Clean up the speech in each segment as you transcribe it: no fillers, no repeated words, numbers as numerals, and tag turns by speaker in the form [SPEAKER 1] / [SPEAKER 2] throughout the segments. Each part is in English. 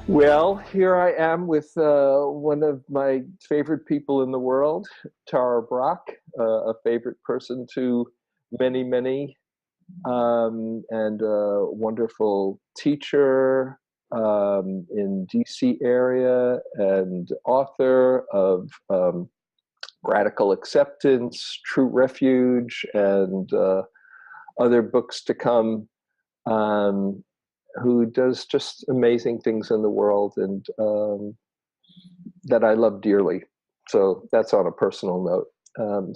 [SPEAKER 1] Well, here I am with one of my favorite people in the world, Tara Brach, a favorite person to many, many, and a wonderful teacher in DC area and author of Radical Acceptance, True Refuge, and other books to come. Um, who does just amazing things in the world and that I love dearly. So that's on a personal note.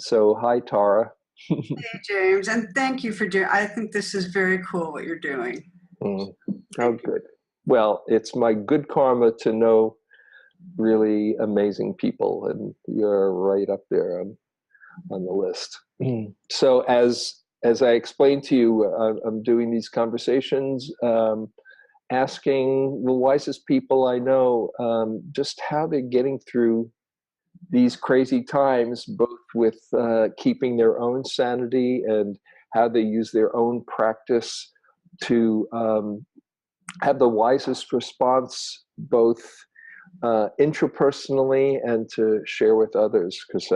[SPEAKER 1] So hi, Tara.
[SPEAKER 2] Hey, James, and thank you for doing. I think this is very cool what you're doing.
[SPEAKER 1] Mm. Oh,
[SPEAKER 2] Thank you.
[SPEAKER 1] good. Well, it's my good karma to know really amazing people, and you're right up there on the list. So as I explained to you, I'm doing these conversations, asking the wisest people I know just how they're getting through these crazy times, both with keeping their own sanity and how they use their own practice to have the wisest response, both intrapersonally and to share with others, because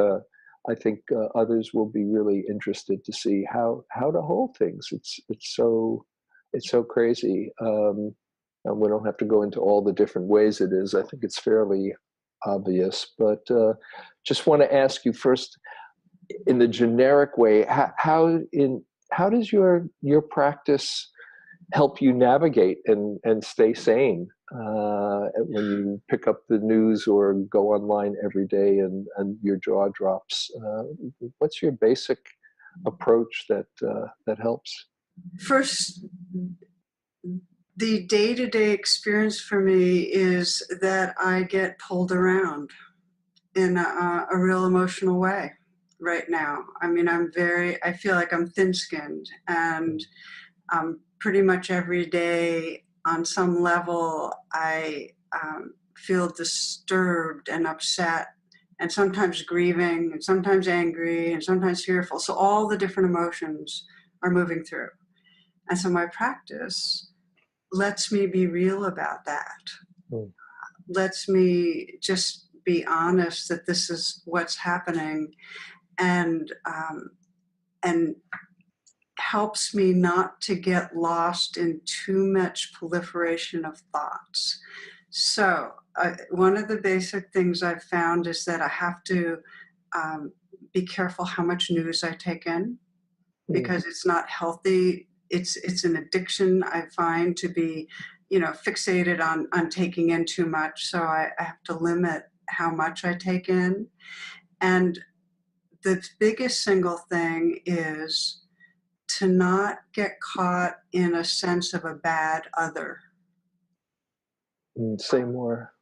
[SPEAKER 1] I think others will be really interested to see how to hold things. It's so crazy, and we don't have to go into all the different ways it is. I think it's fairly obvious, but just want to ask you first, in the generic way, how does your practice help you navigate and stay sane when you pick up the news or go online every day and your jaw drops? What's your basic approach that helps?
[SPEAKER 2] First, the day-to-day experience for me is that I get pulled around in a real emotional way right now. I mean, I feel like I'm thin-skinned, and pretty much every day on some level, I feel disturbed and upset, and sometimes grieving, and sometimes angry, and sometimes fearful. So all the different emotions are moving through. And so my practice lets me be real about that,
[SPEAKER 1] Mm.
[SPEAKER 2] lets me just be honest that this is what's happening, and and helps me not to get lost in too much proliferation of thoughts. So one of the basic things I've found is that I have to be careful how much news I take in,
[SPEAKER 1] Mm.
[SPEAKER 2] because it's not healthy. It's an addiction, I find, to be, fixated on taking in too much. So I have to limit how much I take in. And the biggest single thing is to not get caught in a sense of a bad other.
[SPEAKER 1] Say more.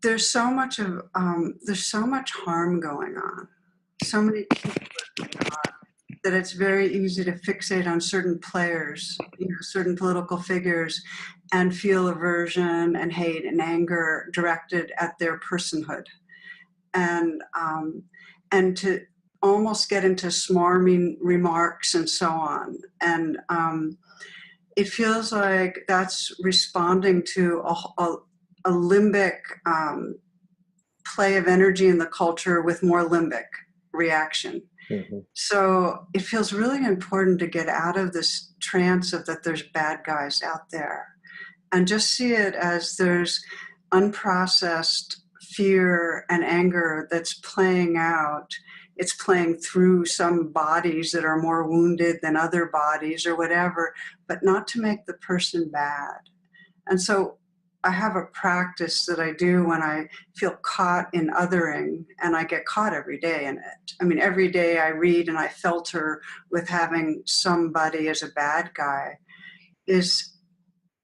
[SPEAKER 2] There's so much harm going on. So many people that it's very easy to fixate on certain players, certain political figures, and feel aversion and hate and anger directed at their personhood, and to almost get into smarmy remarks and so on. And it feels like that's responding to a limbic play of energy in the culture with more limbic reaction.
[SPEAKER 1] Mm-hmm.
[SPEAKER 2] So it feels really important to get out of this trance of that there's bad guys out there, and just see it as there's unprocessed fear and anger that's playing out. It's playing through some bodies that are more wounded than other bodies or whatever, but not to make the person bad. And so I have a practice that I do when I feel caught in othering, and I get caught every day in it. I mean, every day I read and I filter with having somebody as a bad guy, is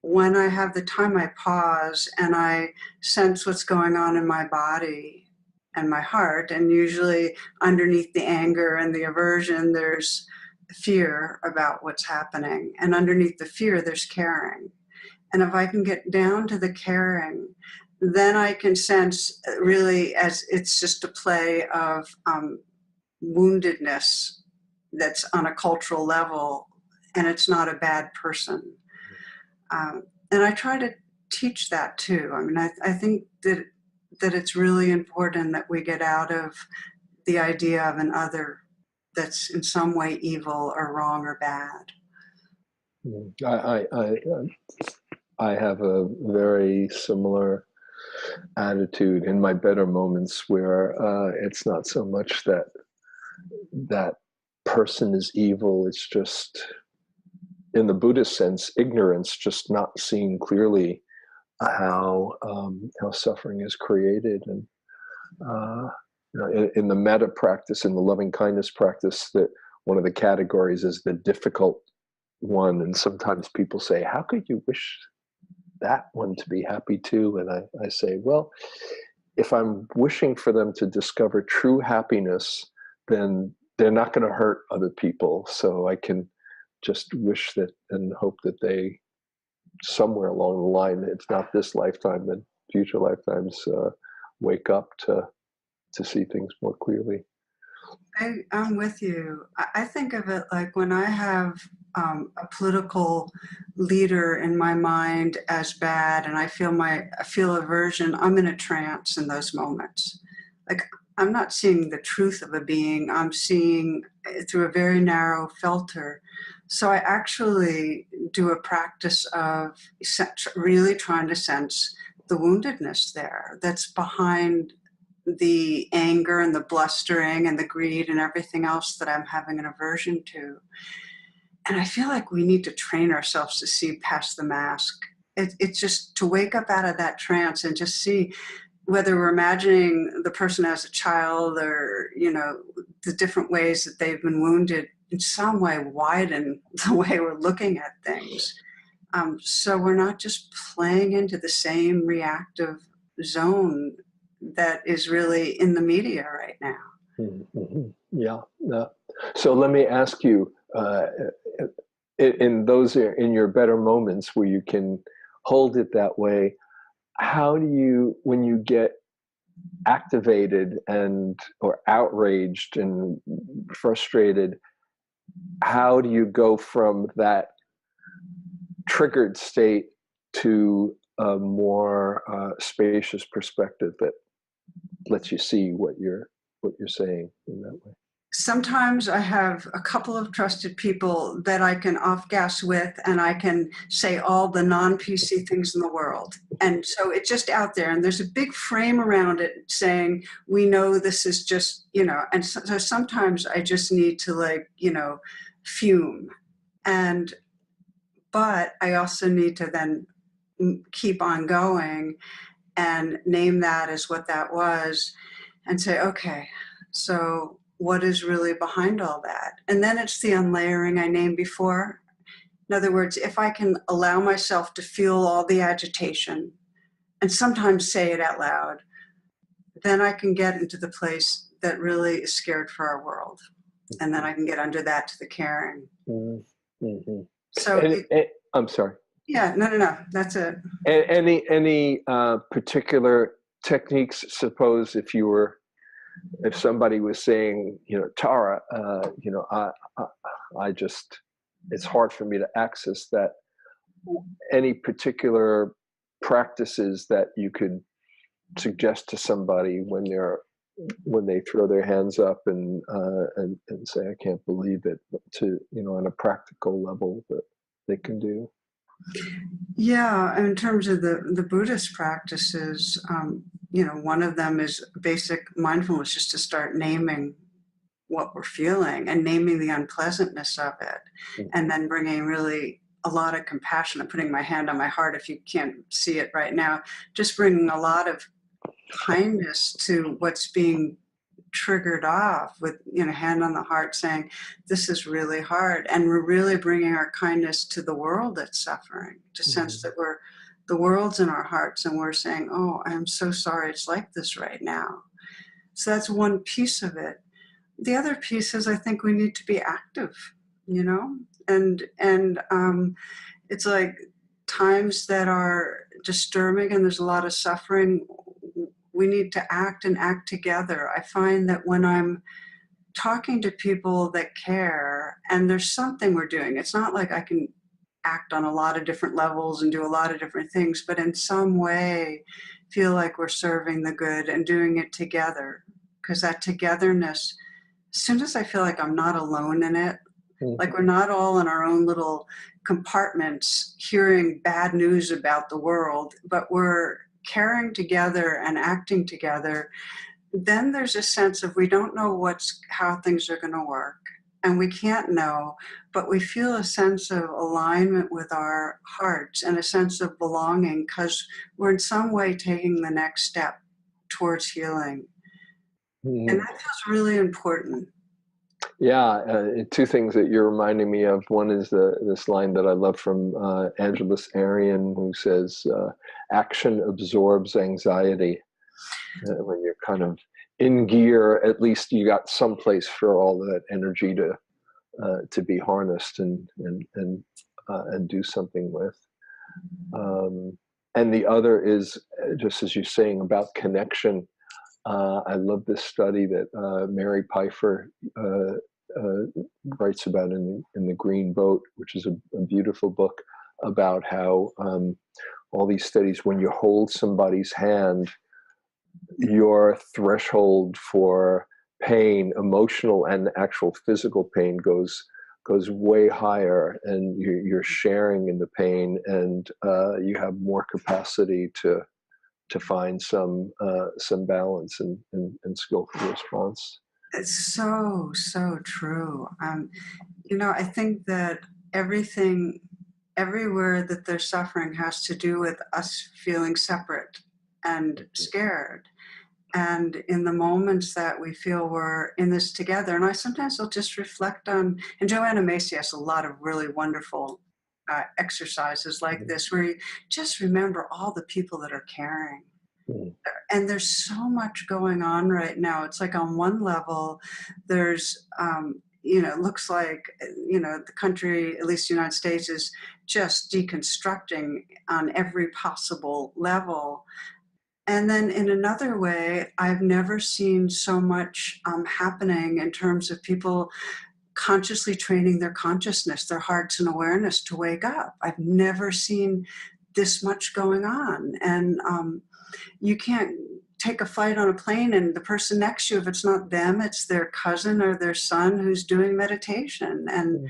[SPEAKER 2] when I have the time, I pause and I sense what's going on in my body and my heart. And usually underneath the anger and the aversion, there's fear about what's happening. And underneath the fear, there's caring. And if I can get down to the caring, then I can sense really as it's just a play of woundedness that's on a cultural level, and it's not a bad person. And I try to teach that too. I mean, I think that it's really important that we get out of the idea of an other that's in some way evil or wrong or bad.
[SPEAKER 1] I have a very similar attitude in my better moments where it's not so much that that person is evil. It's just, in the Buddhist sense, ignorance, just not seeing clearly how suffering is created. And in the metta practice, in the loving kindness practice, that one of the categories is the difficult one. And sometimes people say, how could you wish that one to be happy too? And I say, well, if I'm wishing for them to discover true happiness, then they're not going to hurt other people. So I can just wish that and hope that they, somewhere along the line, it's not this lifetime, but future lifetimes, wake up to see things more clearly.
[SPEAKER 2] I'm with you. I think of it like when I have a political leader in my mind as bad, and I feel aversion. I'm in a trance in those moments. Like I'm not seeing the truth of a being. I'm seeing it through a very narrow filter. So I actually do a practice of really trying to sense the woundedness there that's behind the anger and the blustering and the greed and everything else that I'm having an aversion to. And I feel like we need to train ourselves to see past the mask. It's just to wake up out of that trance and just see whether we're imagining the person as a child or, the different ways that they've been wounded, in some way widen the way we're looking at things. So we're not just playing into the same reactive zone that is really in the media right now.
[SPEAKER 1] Mm-hmm. Yeah. So let me ask you, in your better moments where you can hold it that way, how do you, when you get activated or outraged and frustrated, how do you go from that triggered state to a more spacious perspective that lets you see what you're saying in that way?
[SPEAKER 2] Sometimes I have a couple of trusted people that I can off gas with, and I can say all the non-PC things in the world. And so it's just out there, and there's a big frame around it saying, we know this is just, and so sometimes I just need to fume. But I also need to then keep on going and name that as what that was and say, okay, so what is really behind all that? And then it's the unlayering I named before. In other words, if I can allow myself to feel all the agitation and sometimes say it out loud, then I can get into the place that really is scared for our world. And then I can get under that to the caring.
[SPEAKER 1] Mm-hmm.
[SPEAKER 2] So
[SPEAKER 1] I'm sorry.
[SPEAKER 2] Yeah, no, that's it.
[SPEAKER 1] Any particular techniques? Suppose if somebody was saying, Tara, I just, it's hard for me to access that. Any particular practices that you could suggest to somebody when they throw their hands up and say, I can't believe it, to, on a practical level that they can do?
[SPEAKER 2] Yeah, in terms of the Buddhist practices, one of them is basic mindfulness, just to start naming what we're feeling and naming the unpleasantness of it, and then bringing really a lot of compassion. I'm putting my hand on my heart if you can't see it right now, just bringing a lot of kindness to what's being triggered off with, hand on the heart, saying, this is really hard. And we're really bringing our kindness to the world that's suffering, to sense that the world's in our hearts, and we're saying, oh, I'm so sorry it's like this right now. So that's one piece of it. The other piece is I think we need to be active, and it's like times that are disturbing and there's a lot of suffering, we need to act and act together. I find that when I'm talking to people that care and there's something we're doing, it's not like I can act on a lot of different levels and do a lot of different things, but in some way feel like we're serving the good and doing it together. Because that togetherness, as soon as I feel like I'm not alone in it, like we're not all in our own little compartments hearing bad news about the world, but we're caring together and acting together, then there's a sense of we don't know how things are going to work and we can't know, but we feel a sense of alignment with our hearts and a sense of belonging because we're in some way taking the next step towards healing. And
[SPEAKER 1] Mhm.
[SPEAKER 2] that feels really important.
[SPEAKER 1] Yeah, two things that you're reminding me of. One is this line that I love from Angeles Arian, who says, "Action absorbs anxiety." When you're kind of in gear, at least you got someplace for all that energy to be harnessed and do something with. And the other is just as you're saying about connection. I love this study that Mary Pfeiffer writes about in the Green Boat, which is a beautiful book about how all these studies, when you hold somebody's hand, your threshold for pain, emotional and actual physical pain, goes way higher, and you're sharing in the pain, and you have more capacity to find some balance and skillful response.
[SPEAKER 2] It's so, so true. I think that everything, everywhere that there's suffering has to do with us feeling separate and scared. And in the moments that we feel we're in this together, and I sometimes will just reflect on, and Joanna Macy has a lot of really wonderful exercises like this, where you just remember all the people that are caring.
[SPEAKER 1] Mm.
[SPEAKER 2] And there's so much going on right now. It's like on one level, there's, it looks like, the country, at least the United States, is just deconstructing on every possible level. And then in another way, I've never seen so much happening in terms of people consciously training their consciousness, their hearts and awareness to wake up. I've never seen this much going on. And you can't take a flight on a plane and the person next to you, if it's not them, it's their cousin or their son who's doing meditation. And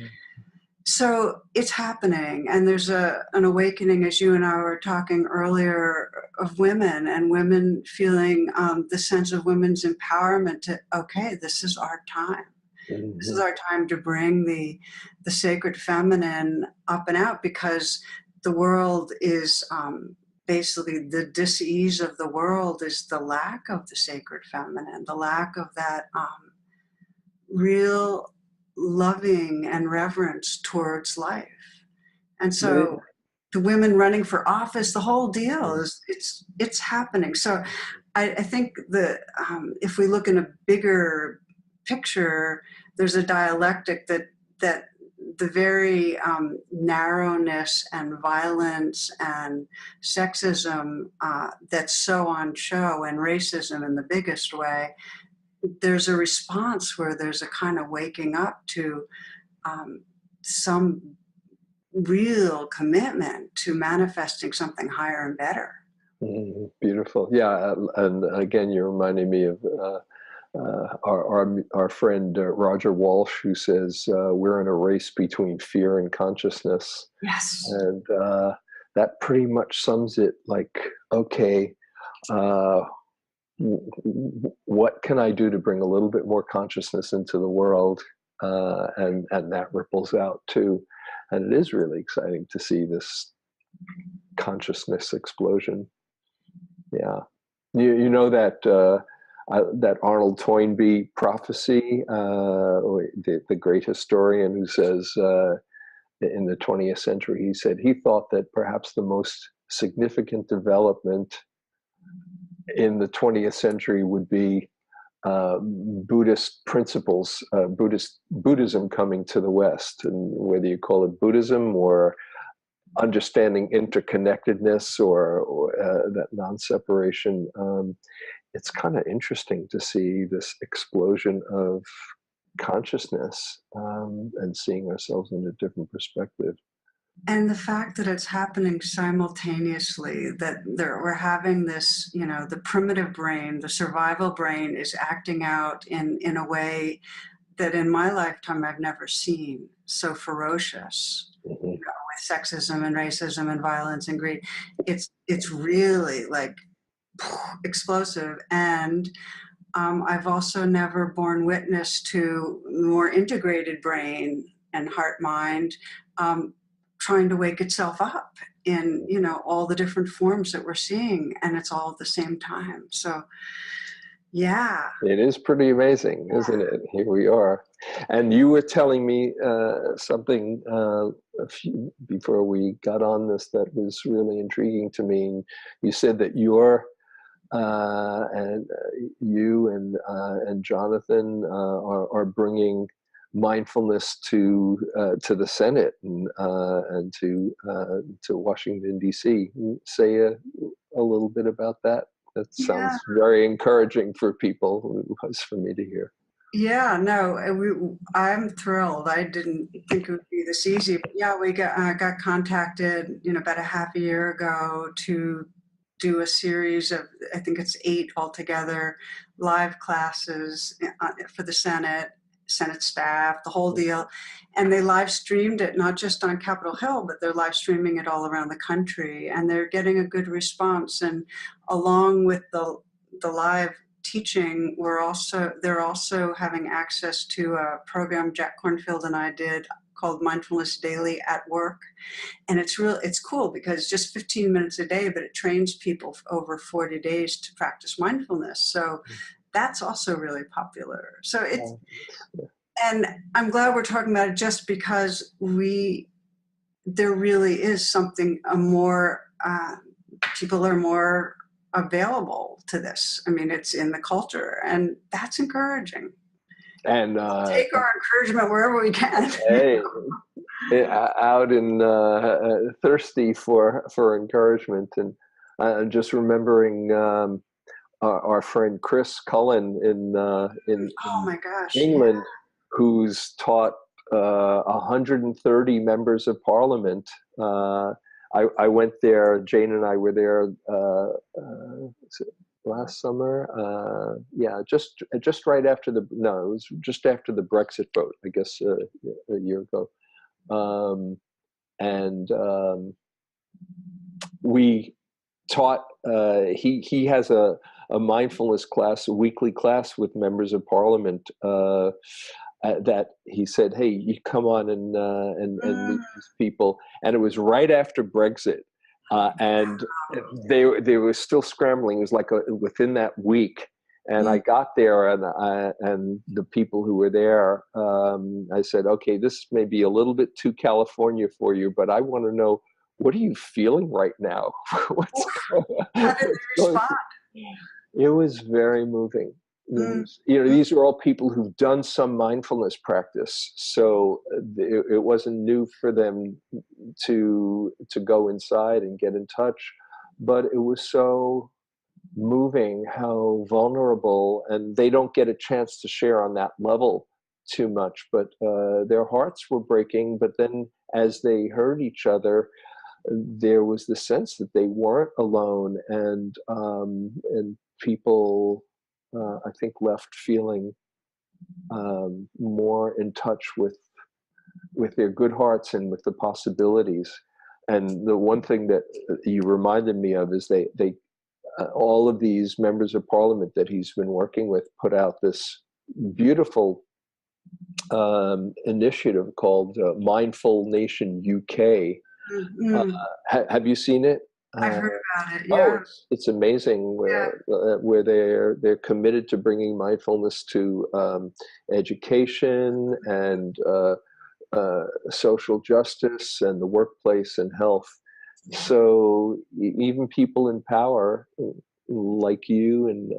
[SPEAKER 2] so it's happening. And there's an awakening, as you and I were talking earlier, of women and women feeling the sense of women's empowerment to, okay, this is our time. This is our time to bring the sacred feminine up and out, because the world is basically the dis-ease of the world is the lack of the sacred feminine, the lack of that real loving and reverence towards life. And so the women running for office, the whole deal is it's happening. So I think that if we look in a bigger picture, there's a dialectic that the very narrowness and violence and sexism that's so on show, and racism in the biggest way, there's a response where there's a kind of waking up to some real commitment to manifesting something higher and better.
[SPEAKER 1] Beautiful. Yeah, and again, you're reminding me of our friend Roger Walsh, who says we're in a race between fear and consciousness.
[SPEAKER 2] Yes.
[SPEAKER 1] And that pretty much sums it. Like, okay, what can I do to bring a little bit more consciousness into the world? And that ripples out too. And it is really exciting to see this consciousness explosion. Yeah. You know that that Arnold Toynbee prophecy, the great historian, who says in the 20th century, he said he thought that perhaps the most significant development in the 20th century would be Buddhist principles, Buddhism coming to the West, and whether you call it Buddhism or understanding interconnectedness or that non-separation. It's kind of interesting to see this explosion of consciousness and seeing ourselves in a different perspective.
[SPEAKER 2] And the fact that it's happening simultaneously, that we're having this, you know, the primitive brain, the survival brain is acting out in a way that in my lifetime I've never seen so ferocious,
[SPEAKER 1] Mhm.
[SPEAKER 2] you know, with sexism and racism and violence and greed. It's really like explosive. And I've also never borne witness to more integrated brain and heart mind um, trying to wake itself up in, you know, all the different forms that we're seeing, and it's all at the same time. So yeah.
[SPEAKER 1] It is pretty amazing, isn't it? Here we are. And you were telling me something before we got on this that was really intriguing to me. And you said that and you and Jonathan are bringing mindfulness to the Senate and to Washington D.C. Say a little bit about that. That
[SPEAKER 2] Yeah.
[SPEAKER 1] sounds very encouraging for people. It was for me to hear.
[SPEAKER 2] Yeah, no, I'm thrilled. I didn't think it would be this easy. But yeah, we got contacted, you know, about a half a year ago to do a series of, I think it's 8 altogether, live classes for the Senate staff, the whole deal. And they live streamed it, not just on Capitol Hill, but they're live streaming it all around the country. And they're getting a good response. And along with the live teaching, they're also having access to a program Jack Cornfield and I did called Mindfulness Daily at Work. And it's cool because it's just 15 minutes a day, but it trains people over 40 days to practice mindfulness. So that's also really popular. So and I'm glad we're talking about it just because there really is something people are more available to this. I mean, it's in the culture, and that's encouraging.
[SPEAKER 1] And
[SPEAKER 2] Take our encouragement wherever we can.
[SPEAKER 1] hey, out in thirsty for encouragement, and just remembering our friend Chris Cullen
[SPEAKER 2] Oh my gosh. Yeah.
[SPEAKER 1] England, who's taught 130 members of parliament. I went there. Jane and I were there last summer. Yeah, just right after it was just after the Brexit vote, I guess, a year ago. And we taught. He has a mindfulness class, a weekly class with members of parliament. That he said, "Hey, you come on and meet these people." And it was right after Brexit, and they were still scrambling. It was like within that week. And I got there, and the people who were there, I said, "Okay, this may be a little bit too California for you, but I want to know, what are you feeling right now? What's going
[SPEAKER 2] How
[SPEAKER 1] on?"
[SPEAKER 2] did they respond?
[SPEAKER 1] It was very moving. These are all people who've done some mindfulness practice, so it wasn't new for them to go inside and get in touch, but it was so moving how vulnerable, and they don't get a chance to share on that level too much, but their hearts were breaking. But then as they heard each other, there was the sense that they weren't alone, and people, I think, left feeling more in touch with their good hearts and with the possibilities. And the one thing that you reminded me of is they all of these members of parliament that he's been working with put out this beautiful initiative called Mindful Nation UK. Have you seen it?
[SPEAKER 2] I've heard about it.
[SPEAKER 1] Oh,
[SPEAKER 2] Yeah.
[SPEAKER 1] it's amazing where they're committed to bringing mindfulness to education and social justice and the workplace and health. So even people in power, like you, and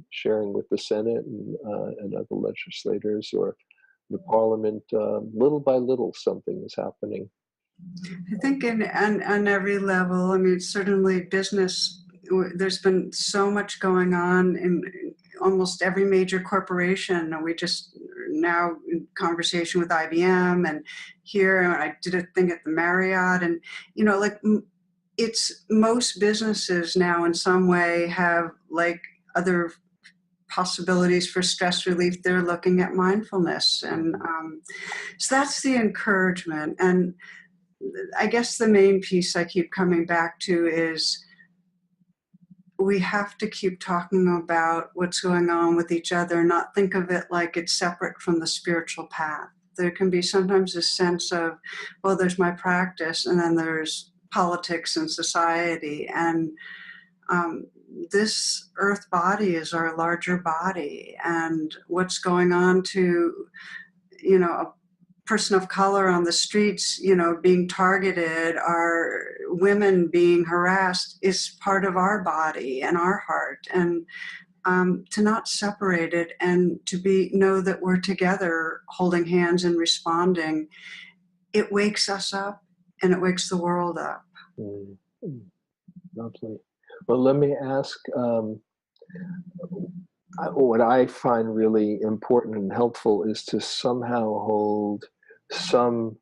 [SPEAKER 1] sharing with the Senate and other legislators or the Parliament, little by little, something is happening.
[SPEAKER 2] I think on every level, I mean, certainly business, there's been so much going on in almost every major corporation. We just now in conversation with IBM, and here and I did a thing at the Marriott, and like it's most businesses now in some way have like other possibilities for stress relief. They're looking at mindfulness, and so that's the encouragement. And I guess the main piece I keep coming back to is we have to keep talking about what's going on with each other, not think of it like it's separate from the spiritual path. There can be sometimes a sense of, well, there's my practice, and then there's politics and society. And this earth body is our larger body. And what's going on to, a person of color on the streets, being targeted, or women being harassed is part of our body and our heart. And to not separate it, and to know that we're together holding hands and responding, it wakes us up and it wakes the world up.
[SPEAKER 1] Lovely. Well, let me ask, what I find really important and helpful is to somehow hold some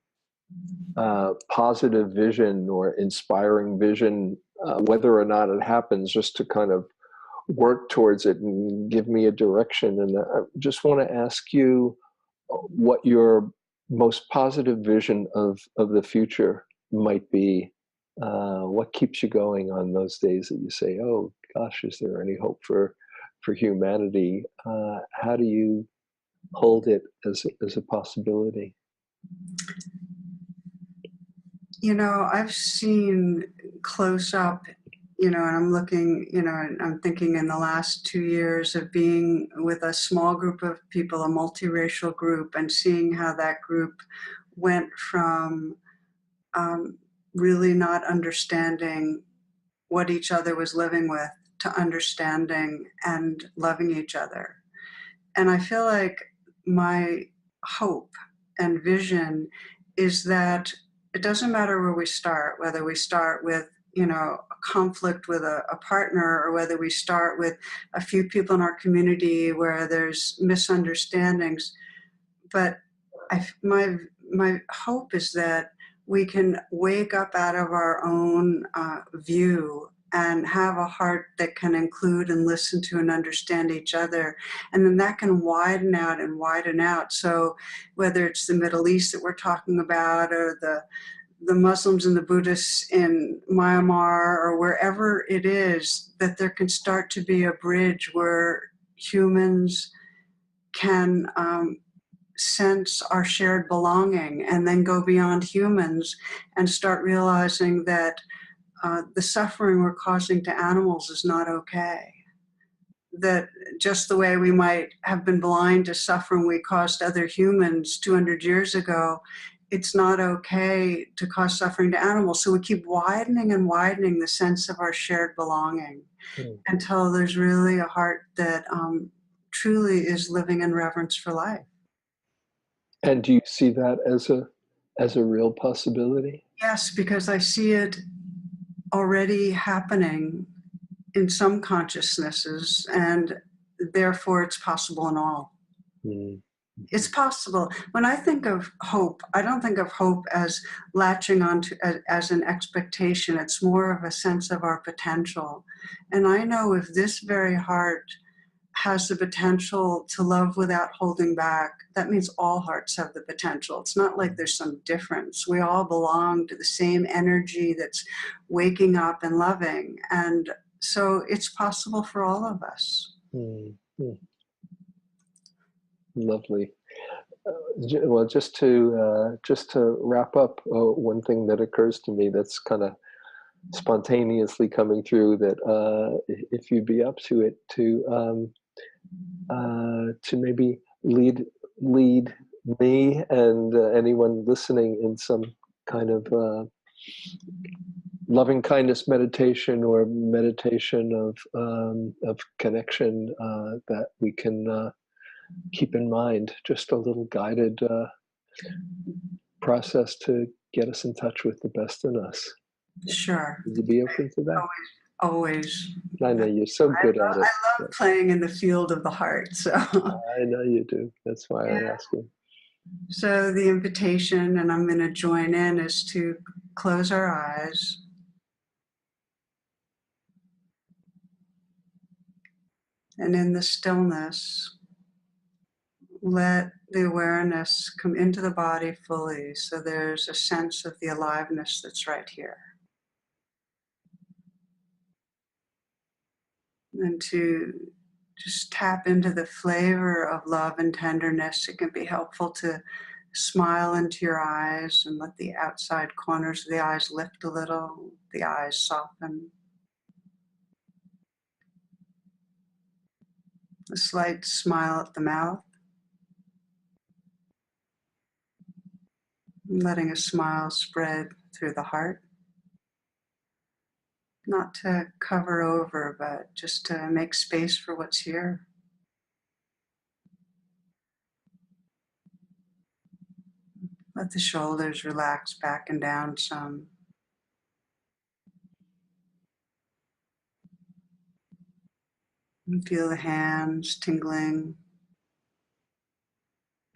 [SPEAKER 1] positive vision or inspiring vision, whether or not it happens, just to kind of work towards it and give me a direction. And I just want to ask you what your most positive vision of the future might be. What keeps you going on those days that you say, oh gosh, is there any hope for humanity? How do you hold it as a possibility?
[SPEAKER 2] I've seen close up, and I'm looking, and I'm thinking in the last 2 years of being with a small group of people, a multiracial group, and seeing how that group went from really not understanding what each other was living with to understanding and loving each other. And I feel like my hope and vision is that it doesn't matter where we start, whether we start with, a conflict with a partner, or whether we start with a few people in our community where there's misunderstandings. But my hope is that we can wake up out of our own view and have a heart that can include and listen to and understand each other. And then that can widen out and widen out. So whether it's the Middle East that we're talking about, or the Muslims and the Buddhists in Myanmar, or wherever it is, that there can start to be a bridge where humans can sense our shared belonging, and then go beyond humans and start realizing that the suffering we're causing to animals is not okay. That just the way we might have been blind to suffering we caused other humans 200 years ago, it's not okay to cause suffering to animals. So we keep widening and widening the sense of our shared belonging until there's really a heart that truly is living in reverence for life.
[SPEAKER 1] And do you see that as a real possibility?
[SPEAKER 2] Yes, because I see it already happening in some consciousnesses, and therefore it's possible in all. It's possible. When I think of hope, I don't think of hope as latching onto as an expectation. It's more of a sense of our potential. And I know if this very heart has the potential to love without holding back, that means all hearts have the potential. It's not like there's some difference. We all belong to the same energy that's waking up and loving. And so it's possible for all of us.
[SPEAKER 1] Lovely. Well, just to wrap up, one thing that occurs to me that's kind of spontaneously coming through, that if you'd be up to it, to maybe lead me and anyone listening in some kind of loving kindness meditation, or meditation of connection, that we can keep in mind, just a little guided process to get us in touch with the best in us.
[SPEAKER 2] Sure.
[SPEAKER 1] Would you be open to that?
[SPEAKER 2] always.
[SPEAKER 1] I know you're so good at
[SPEAKER 2] I
[SPEAKER 1] it.
[SPEAKER 2] love playing in the field of the heart. So,
[SPEAKER 1] I know you do. That's why I
[SPEAKER 2] yeah.
[SPEAKER 1] ask you.
[SPEAKER 2] So the invitation, and I'm going to join in, is to close our eyes. And in the stillness, let the awareness come into the body fully. So there's a sense of the aliveness that's right here. And to just tap into the flavor of love and tenderness. It can be helpful to smile into your eyes and let the outside corners of the eyes lift a little, the eyes soften. A slight smile at the mouth, letting a smile spread through the heart. Not to cover over, but just to make space for what's here. Let the shoulders relax back and down some. And feel the hands tingling.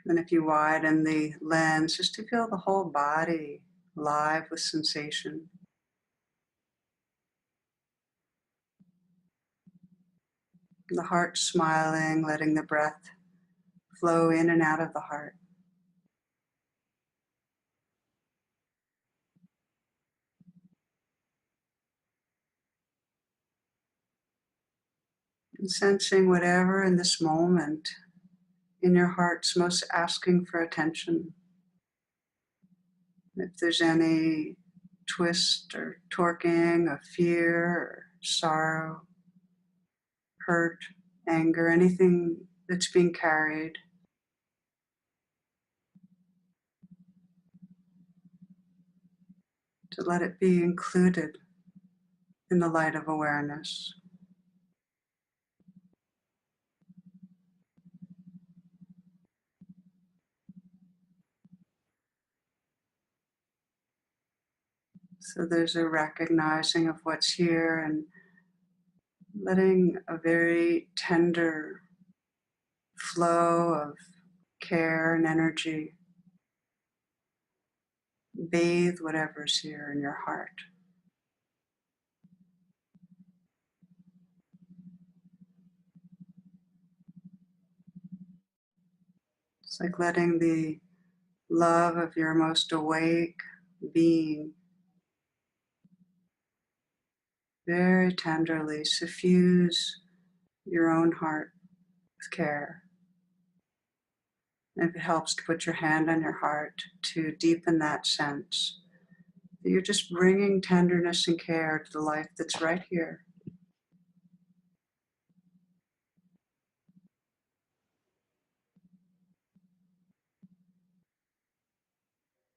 [SPEAKER 2] And if you widen the lens, just to feel the whole body alive with sensation. The heart smiling, letting the breath flow in and out of the heart. And sensing whatever in this moment in your heart's most asking for attention. If there's any twist or torquing of fear or sorrow, hurt, anger, anything that's being carried, to let it be included in the light of awareness. So there's a recognizing of what's here and letting a very tender flow of care and energy bathe whatever's here in your heart. It's like letting the love of your most awake being very tenderly suffuse your own heart with care. And if it helps to put your hand on your heart to deepen that sense, that you're just bringing tenderness and care to the life that's right here.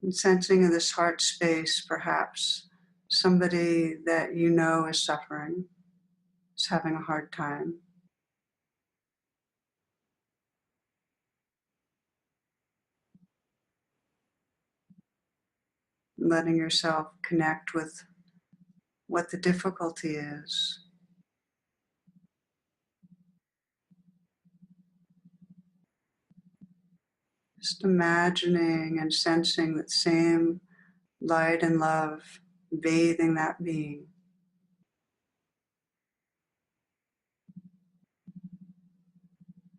[SPEAKER 2] And sensing in this heart space, perhaps somebody that you know is suffering, is having a hard time. Letting yourself connect with what the difficulty is. Just imagining and sensing that same light and love bathing that being.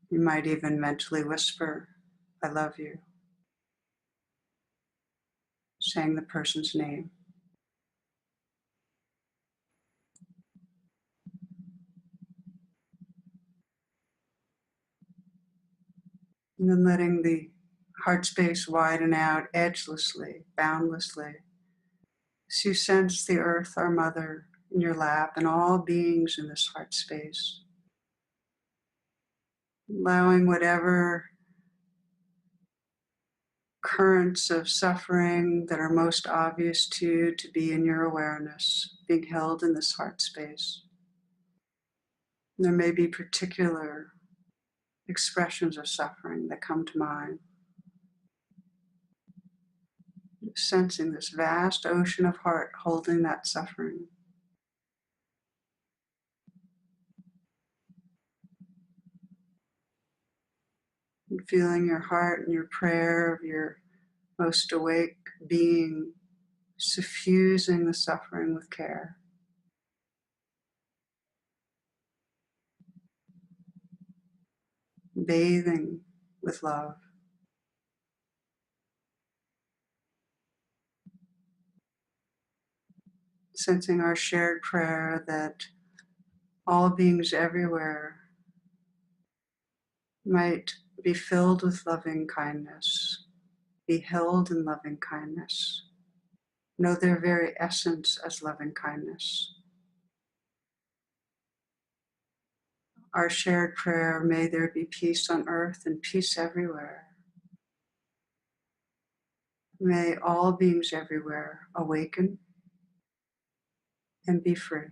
[SPEAKER 2] You might even mentally whisper, I love you, saying the person's name. And then letting the heart space widen out edgelessly, boundlessly. As you sense the earth, our mother, in your lap and all beings in this heart space. Allowing whatever currents of suffering that are most obvious to be in your awareness, being held in this heart space. There may be particular expressions of suffering that come to mind. Sensing this vast ocean of heart holding that suffering. feeling your heart and your prayer of your most awake being suffusing the suffering with care. Bathing with love. Sensing our shared prayer that all beings everywhere might be filled with loving kindness, be held in loving kindness, know their very essence as loving kindness. Our shared prayer, may there be peace on earth and peace everywhere. May all beings everywhere awaken and be free.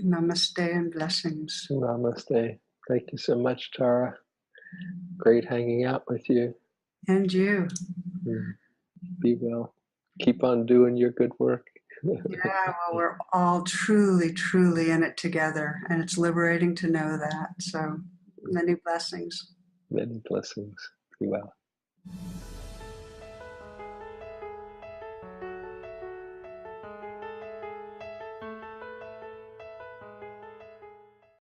[SPEAKER 2] Namaste and blessings.
[SPEAKER 1] Namaste. Thank you so much, Tara. Great hanging out with you.
[SPEAKER 2] And you.
[SPEAKER 1] Be well. Keep on doing your good work.
[SPEAKER 2] Yeah, well, we're all truly, truly in it together, and it's liberating to know that. So many blessings.
[SPEAKER 1] Many blessings. Be well.